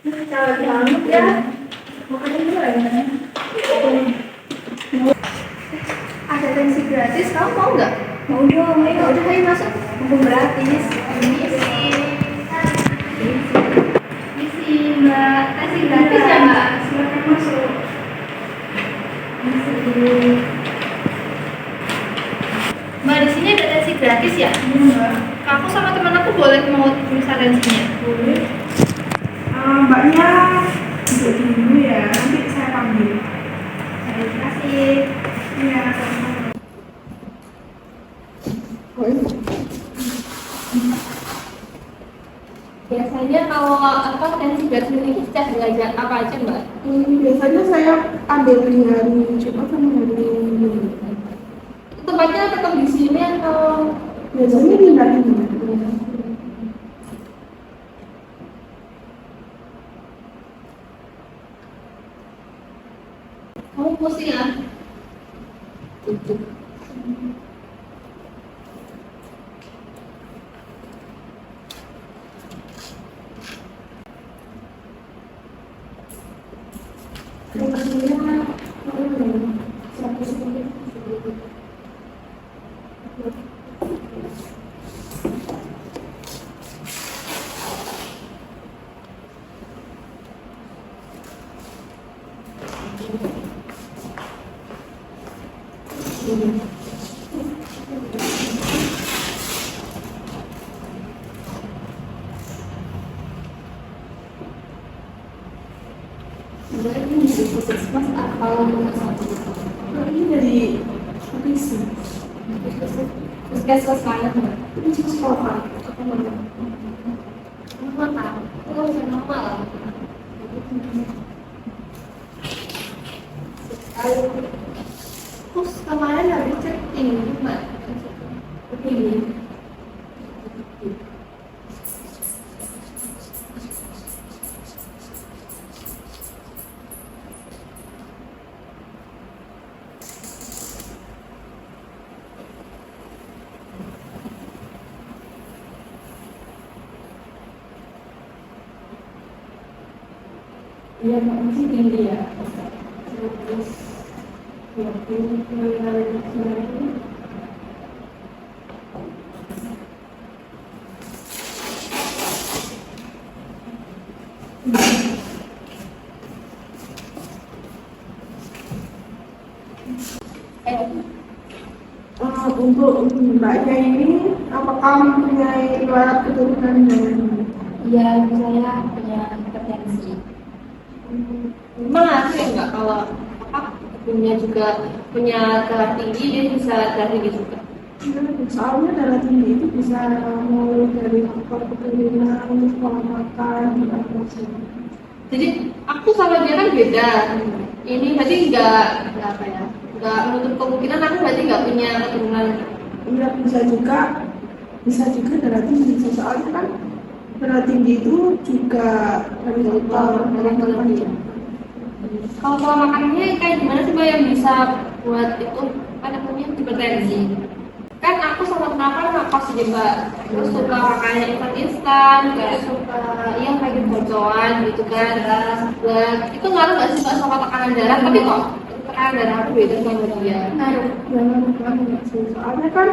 Kalau banget ya. Makanya dulu ya. Ada tensi gratis, kamu mau nggak? Mau dong, ayo udah ayo masuk. Mumpung gratis. Isi mbak, kasih gratis ya mbak. Silakan masuk. Mbak di sini ada tensi gratis ya? Iya mbak. Aku sama teman aku boleh mau bisa tensinya? Boleh. Mbaknya duduk dulu ya, nanti saya panggil. Terima kasih. Iya, sama-sama. Biasanya kalau apa tensi gratis ini setiap belajar apa aja mbak? Biasanya saya ambil di hari Jumat sama hari Minggu. Tempatnya tetap di sini atau Biasanya di hari Minggu. kamu pusing ya? Ini dari puskesmas atau Ini dari Visi. puskesmas mana mbak? Ini sekolah. Aku mana? Mana? Oh, udah normal. Terus kemarin habis cek ini mbak. Ini. Iya, masih tinggi ya. 120 kali. Untuk mbaknya ini, apakah mempunyai riwayat keturunan dengan Iya, saya punya hipertensi. Memang ada ya nggak kalau apa punya juga punya darah tinggi dia bisa darah tinggi juga. soalnya darah tinggi itu bisa mulai dari faktor keturunan, pola makan, dan lain-lain. Jadi aku sama dia kan beda. Ini berarti nggak apa ya? Nggak menutup kemungkinan aku berarti nggak punya keturunan. Iya bisa juga darah tinggi. Soalnya kan darah tinggi itu juga dari faktor makan. Kalau pola makannya kayak gimana sih mbak yang bisa buat itu apa namanya hipertensi? Kan aku sama teman ngakos aja mbak, terus suka makannya instan, kayak suka yang kayak bocoran gitu kan. Dan itu ngaruh nggak sih mbak sama tekanan darah? Tapi kok tekanan darah aku beda sama dia. Ngaruh banget sih. Soalnya kan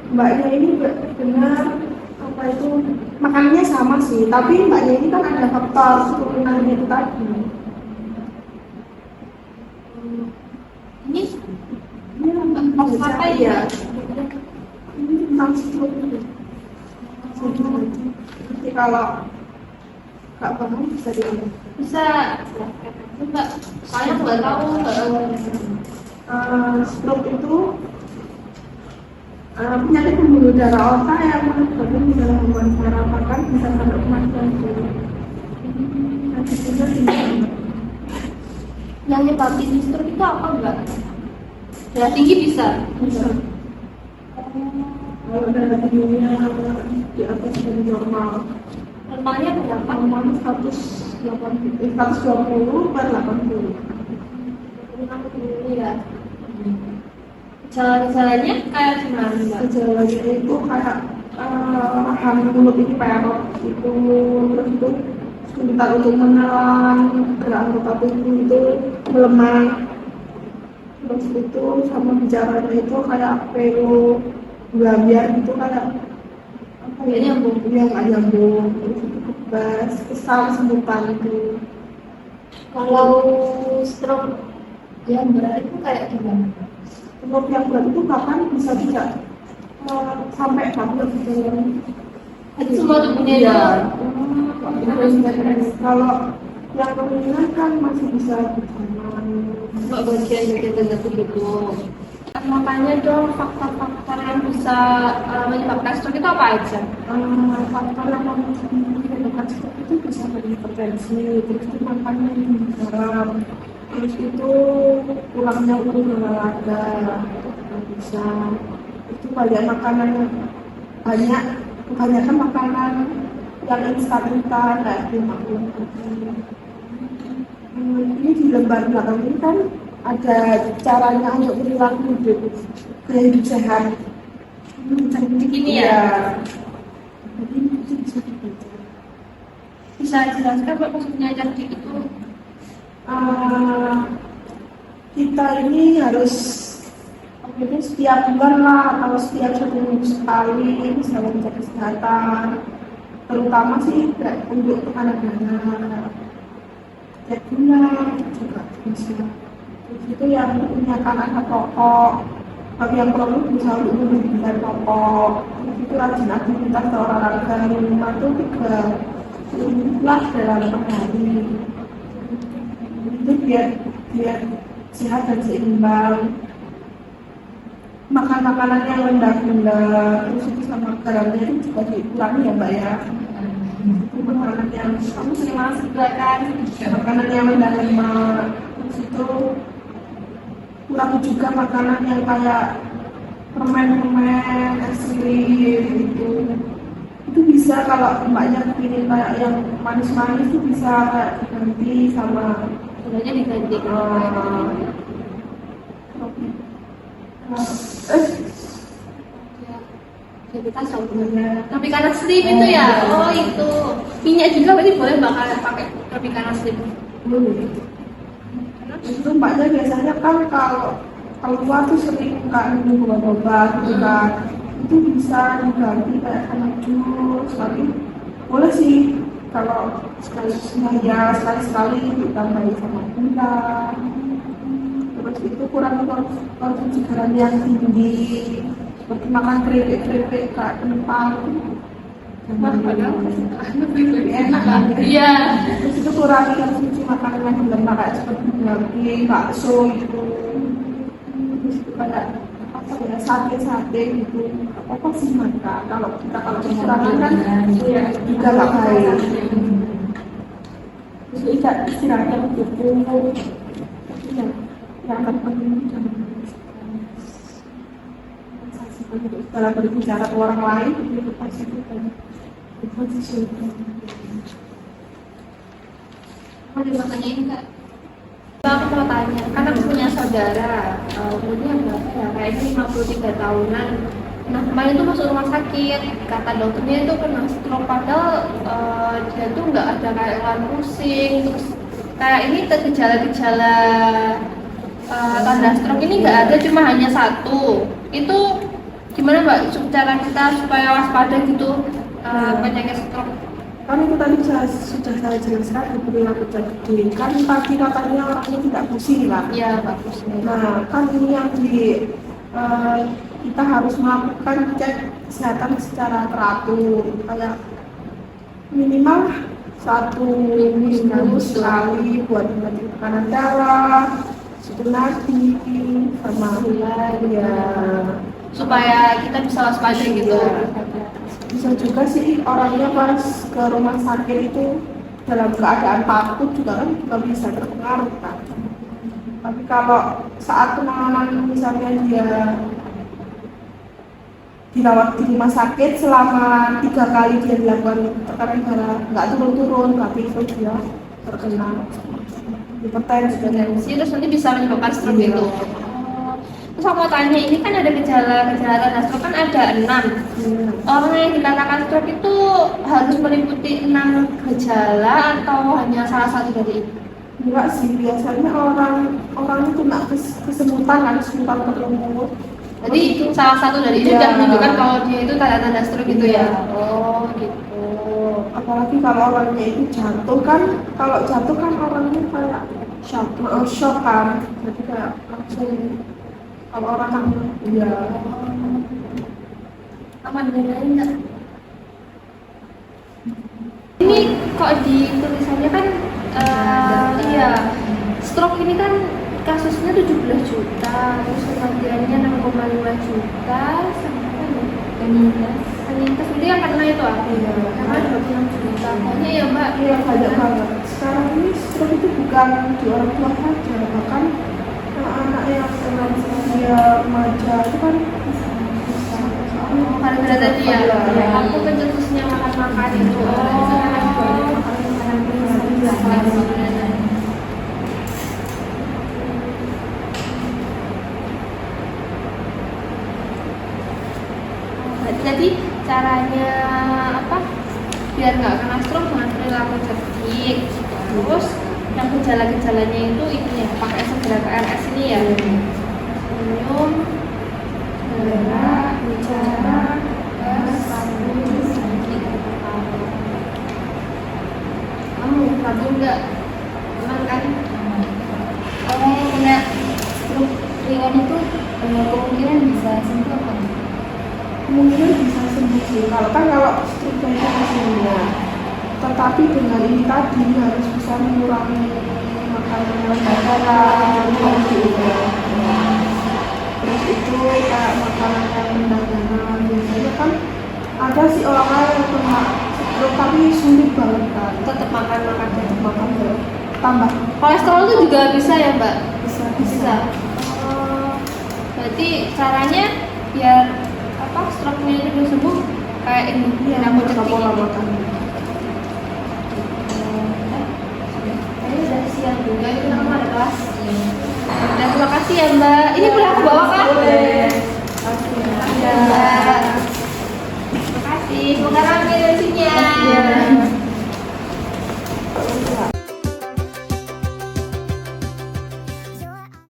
mbaknya ini benar apa itu makanannya sama sih, tapi mbaknya ini kan ada faktor keturunannya itu tadi. Ini Ini maksud apa ya? Ini tentang stroke itu. Jadi kalau nggak paham bisa diambil. Bisa mbak, soalnya aku nggak tahu. Stroke itu penyakit pembuluh darah otak yang menyebabkan di dalam hubungan cara makan bisa sampai kematian. Nanti juga tinggi. Yang nyebabin stroke itu apa mbak? Darah tinggi bisa. Kalau darah tingginya di atas dari normal, Normalnya berapa? normal 120 per 80. Iya. Gejala-gejalanya kayak gimana mbak? Gejalanya itu kayak rahang mulut ini perok itu, terus itu kesulitan untuk menelan, gerak anggota tubuh itu melemah. Terus itu sama bicaranya itu kayak pero biar itu kayak apa ya, Nyambung. yang nggak nyambung. Terus itu kebas kesal semutan itu. Kalau stroke yang berat itu kayak gimana? Stroke yang berat itu bahkan bisa tidak sampai kabur gitu. Itu semua tubuhnya Iya. itu. Kalau yang kemungkinan kan masih bisa berjalan. Cuma bagian-bagian tertentu gitu. Makanya dong faktor-faktor yang bisa menyebabkan stroke itu apa aja? Faktor yang menyebabkan stroke itu bisa dari hipertensi, terus itu makannya yang garam, terus itu kurangnya urut olahraga, itu bisa. Itu banyak makanan yang banyak, kebanyakan makanan yang instan-instan, kayak dimakan. Ini di lembar belakang ini kan ada caranya untuk perilaku hidup gaya hidup sehat. Cantik ini ya. Jadi itu bisa dibaca. Bisa jelaskan Mbak maksudnya cantik itu? Kita ini harus setiap bulan lah atau setiap 1 minggu sekali misalnya menjaga kesehatan, terutama sih untuk anak-anak. Cek gula juga bisa. Terus itu yang punya anak pokok, bagi yang perlu bisa untuk memberikan pokok. Terus itu rajin aktivitas olahraga minimal itu 3 menit dalam sehari. Itu biar sehat dan seimbang. Makan makanan yang rendah gula, terus itu sama garamnya itu juga dikurangi ya Mbak ya. Itu makanan yang kamu sering malas juga kan, makanan yang rendah lemak, terus itu kurangi juga makanan yang kayak permen-permen, es krim gitu. Itu bisa kalau mbaknya pilih kayak yang manis-manis itu bisa kayak diganti sama Sebenarnya diganti. Kita sebenarnya tropicana slim itu ya. Oh itu minyak juga berarti boleh bakal pakai tropicana slim. Itu mbaknya biasanya kan kalau keluar tuh sering kan minum obat gitu kan, itu bisa diganti kayak sama jus, tapi boleh sih kalau sekali ditambahin sama gula. Terus itu kurang konsumsi garam yang tinggi, seperti makan keripik kayak kentang. Lebih enak kan? Iya. Terus itu kurangi konsumsi makanan yang berlemak kayak seperti daging, bakso gitu. Terus itu kayak apa ya, sate gitu. Apa sih makan? Kalau kekurangan kan ya, juga nggak baik. Terus istirahat yang cukup. Ya, yang terpenting jangan dalam berbicara ke orang lain itu pasti kan. Makanya ini Kak, aku mau tanya, kan aku punya saudara, umurnya berapa ya? Kayaknya 53 tahunan. Nah kemarin tuh masuk rumah sakit, kata dokternya itu kena stroke, padahal dia tuh nggak ada kayak pusing, terus kayak ini gejala-gejala tanda stroke ini nggak ada, cuma hanya satu. Itu gimana Mbak cara kita supaya waspada gitu penyakit stroke? Kan itu tadi sudah saya jelaskan di perilaku tadi. Kan tadi katanya orangnya tidak pusing lah. Iya bagus. Nah kan ini yang kita harus melakukan cek kesehatan secara teratur, kayak minimal 1 minggu sekali buat mengecek tekanan darah, suhu nadi, sama gula ya. Supaya kita bisa waspada gitu. Bisa juga sih orangnya pas ke rumah sakit itu dalam keadaan takut juga kan juga bisa terpengaruh kan. Tapi kalau saat penanganan misalnya dia dirawat di rumah sakit selama 3 kali dia dilakukan tekanan darah nggak turun-turun, tapi itu dia terkena hipertensi. Terus nanti bisa menyebabkan stroke gitu. Terus Terus aku mau tanya, ini kan ada gejala-gejala tanda stroke kan ada 6. Orang yang dikatakan stroke itu harus meliputi 6 gejala atau hanya salah satu dari itu? Enggak sih, biasanya orang itu kena kesemutan kan, kesemutan perut. Jadi salah satu dari itu Iya. sudah menunjukkan kalau dia itu tanda-tanda stroke gitu ya? Iya. Oh gitu. Apalagi kalau orangnya itu jatuh kan, kalau jatuh kan orangnya kayak shock kan, jadi kayak langsung kalau orang kan ya Aman beneran nggak? Ini kok di tulisannya kan iya stroke ini kan kasusnya 17 juta, terus kematiannya 6,5 juta, sampai penyintas itu ya karena itu Iya. karena 26 juta. Pokoknya ya Mbak, iya banyak banget. Sekarang ini stroke itu bukan di orang tua saja, bahkan anak-anak yang kena usia remaja itu kan bisa. gara-gara tadi ya, Iya. aku pencetusnya makan-makan itu. Jadi caranya apa? Biar nggak kena stroke dengan perilaku cerdik. Terus yang gejala-gejalanya itu ini ya, pakai segera PRS ini ya. Senyum, gerak, bicara, sakit, sakit kepala. Kamu ragu nggak? Aman kan? Orang yang kena stroke ringan itu kemungkinan bisa sembuh apa? Kemungkinan bisa sembuh sih, kalau stroke itu hasilnya, tetapi dengan ini tadi harus bisa mengurangi makanan yang bergaram, terus itu kayak makanan yang rendah garam. Biasanya kan ada sih orang yang kena stroke tapi sulit banget kan, Tetap makan ya tambah Kolesterol itu juga bisa ya Mbak? bisa. Oh, berarti caranya biar apa stroke-nya itu bisa sembuh kayak ini, Iya, aku pola cetik ini. makan. Kayaknya udah siang juga, ini kita ada kelas. Dan terima kasih ya Mbak. Ini boleh aku bawa kan? Boleh.